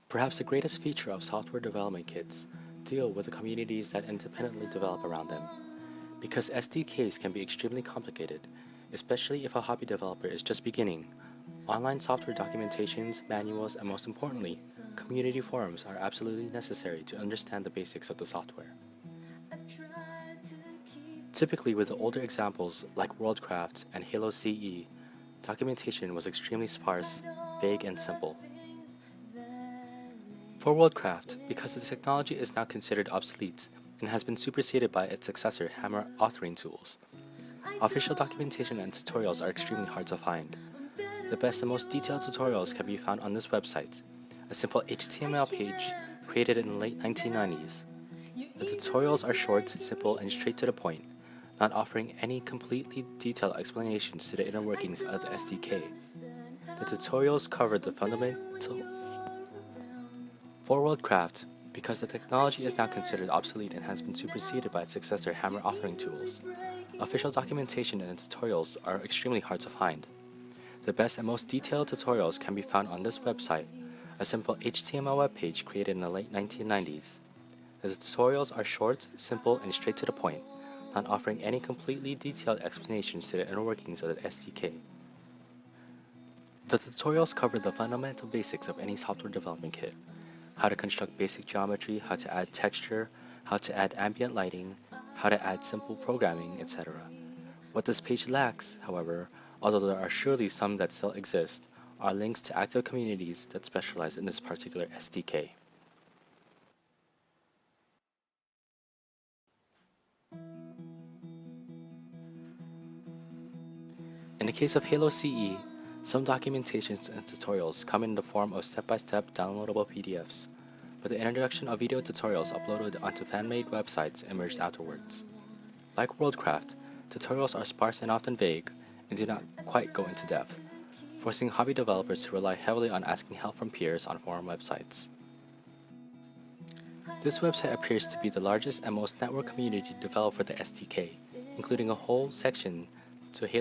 Perhaps the greatest feature of software development kits deal with the communities that independently develop around them. Because SDKs can be extremely complicated, especially if a hobby developer is just beginning, online software documentations, manuals, and most importantly, community forums are absolutely necessary to understand the basics of the software. Typically with the older examples like WorldCraft and Halo CE, documentation was extremely sparse, vague, and simple. For WorldCraft, because the technology is now considered obsolete and has been superseded by its successor Hammer authoring tools, official documentation and tutorials are extremely hard to find. The best and most detailed tutorials can be found on this website, a simple HTML page created in the late 1990s. The tutorials are short, simple, and straight to the point, not offering any completely detailed explanations to the inner workings of the SDK. The tutorials cover the fundamental. For WorldCraft, because the technology is now considered obsolete and has been superseded by its successor Hammer authoring tools, official documentation and tutorials are extremely hard to find. The best and most detailed tutorials can be found on this website, a simple HTML web page created in the late 1990s. The tutorials are short, simple, and straight to the point, not offering any completely detailed explanations to the inner workings of the SDK. The tutorials cover the fundamental basics of any software development kit: how to construct basic geometry, how to add texture, how to add ambient lighting, how to add simple programming, etc. What this page lacks, however, although there are surely some that still exist, are links to active communities that specialize in this particular SDK. In the case of Halo CE, some documentations and tutorials come in the form of step-by-step downloadable PDFs, but the introduction of video tutorials uploaded onto fan-made websites emerged afterwards. Like WorldCraft, tutorials are sparse and often vague, and do not quite go into depth, forcing hobby developers to rely heavily on asking help from peers on forum websites. This website appears to be the largest and most networked community developed for the SDK, including a whole section to Halo